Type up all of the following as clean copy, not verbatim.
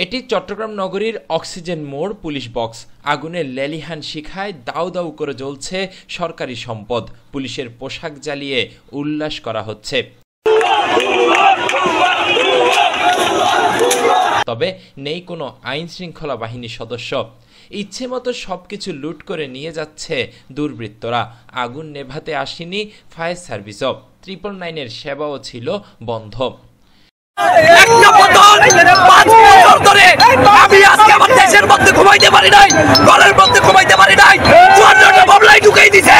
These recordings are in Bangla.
এটি চট্টগ্রাম নগরীর অক্সিজেন মোড় পুলিশ বক্স। আগুনের লেলিহান শিখায় দাউ দাউ করে জ্বলছে সরকারি সম্পদ। পুলিশের পোশাক জ্বালিয়ে উল্লাস করা হচ্ছে। তবে নেই কোনো আইন শৃঙ্খলা বাহিনীর সদস্য। ইচ্ছে মতো সবকিছু লুট করে নিয়ে যাচ্ছে দুর্বৃত্তরা। আগুন নেভাতে আসেনি ফায়ার সার্ভিসও। 999-এর সেবাও ছিল বন্ধ। আমি আজকে আমার দেশের মধ্যে ঘুমাইতে পারি নাই, ঘরের মধ্যে ঘুমাইতে পারি নাই। মামলায় ঢুকাই দিছে।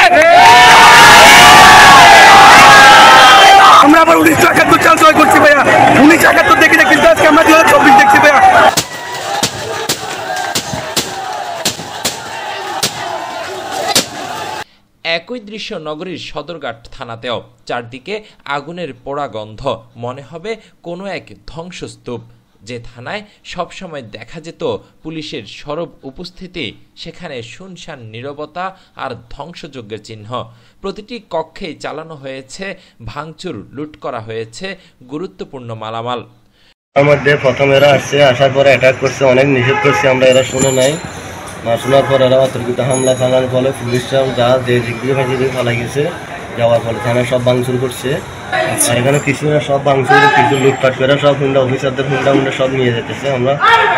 আমরা আবার 1971 চাল জয় করছি ভাইয়া। 1971 দেখি না, কিন্তু আজকে আমরা 2024 দেখছি ভাইয়া। একই দৃশ্য নগরীর সদরঘাট থানাতেও। চারদিকে আগুনের পোড়া গন্ধ। মনে হবে কোনো এক ধ্বংসস্তূপ। যে থানায় সবসময় দেখা যেত পুলিশের সরব উপস্থিতি, সেখানে শুনশান নীরবতা আর ধ্বংসযজ্ঞের চিহ্ন। প্রতিটি কক্ষেই চালানো হয়েছে ভাঙচুর, লুট করা হয়েছে গুরুত্বপূর্ণ মালামাল। আমাদের প্রথম এরা আসছে, আসার পরে অ্যাটাক করছে, অনেক নিষেধ করছে, আমরা এরা শুনে নাই। শোনার পর এরা অতর্কিত হামলা চালানোর ফলে পুলিশরা যা যে দিক দিয়ে ফালাই গেছে, যাওয়ার ফলে থানায় সব ভাঙচুর করছে। আর এখানে কিছু সব ভাঙচুর, কিছু লুটপাট করে সব হুন্ডা অফিসারদের হুন্ডা সব নিয়ে যেতেছে। আমরা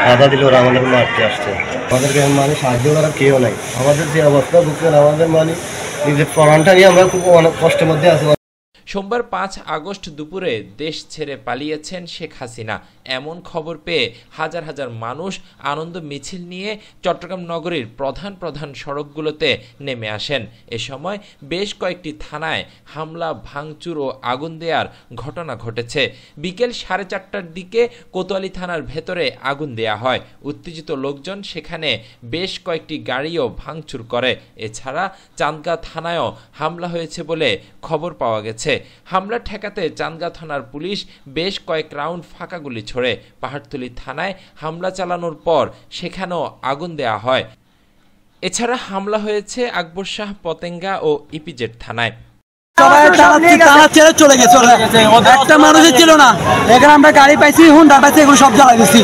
বাধা দিলে ওরা আমাদের মারতে আসছে। আমাদেরকে মানে সাহায্য করার কেউ নাই। আমাদের যে অবস্থা বুকের, আমাদের মানে নিজের প্রাণটা নিয়ে আমরা খুব অনেক কষ্টের মধ্যে আছি। সোমবার 5 আগস্ট দুপুরে দেশ ছেড়ে পালিয়েছেন শেখ হাসিনা। এমন খবর পেয়ে হাজার হাজার মানুষ আনন্দ মিছিল নিয়ে চট্টগ্রাম নগরীর প্রধান প্রধান সড়কগুলোতে নেমে আসেন। এ সময় বেশ কয়েকটি থানায় হামলা, ভাঙচুর ও আগুন দেওয়ার ঘটনা ঘটেছে। বিকেল 4:30টার দিকে কোতোয়ালি থানার ভেতরে আগুন দেয়া হয়। উত্তেজিত লোকজন সেখানে বেশ কয়েকটি গাড়িও ভাঙচুর করে। এছাড়া চান্দগাঁ থানায়ও হামলা হয়েছে বলে খবর পাওয়া গেছে। হামলা ঠেকাতে চান্দগাঁ থানার পুলিশ বেশ কয়েক রাউন্ড ফাঁকা গুলি ছোড়ে। পাহাড়তলী থানায় হামলা চালানোর পর সেখানেও আগুন দেয়া হয়। এছাড়া হামলা হয়েছে আকবর শাহ, পতেঙ্গা ও ইপিজেড থানায়। চলে গেছে, একটা মানুষের ছিল না। এখানে আমরা গাড়ি পাইছি, হুন্ডা পাইছি, এগুলো সব জ্বালাই দিচ্ছি।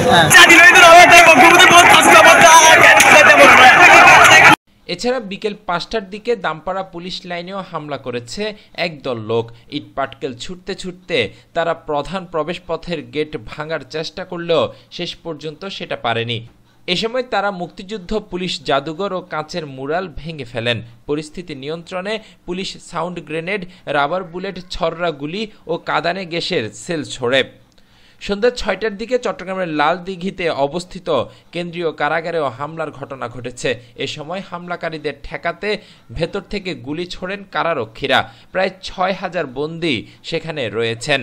এছাড়া বিকেল 5টার দিকে দামপাড়া পুলিশ লাইনেও হামলা করেছে একদল লোক। ইটপাটকেল ছুটতে ছুটতে তারা প্রধান প্রবেশপথের গেট ভাঙার চেষ্টা করলেও শেষ পর্যন্ত সেটা পারেনি। এ সময় তারা মুক্তিযুদ্ধ পুলিশ জাদুঘর ও কাঁচের মুরাল ভেঙে ফেলেন। পরিস্থিতি নিয়ন্ত্রণে police sound grenade, rubber bullet, ছররা গুলি ও কাঁদানে গ্যাসের সেল ছোড়ে। সন্ধ্যা 6টার দিকে চট্টগ্রামের লালদিঘিতে অবস্থিত কেন্দ্রীয় কারাগারেও হামলার ঘটনা ঘটেছে। এ সময় হামলাকারীদের ঠেকাতে ভেতর থেকে গুলি ছোড়েন কারারক্ষীরা। প্রায় 6000 বন্দী সেখানে রয়েছেন।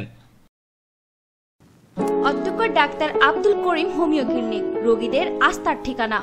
অধ্যক্ষ doctor Abdul Karim homeo clinic, রোগীদের আস্থার ঠিকানা।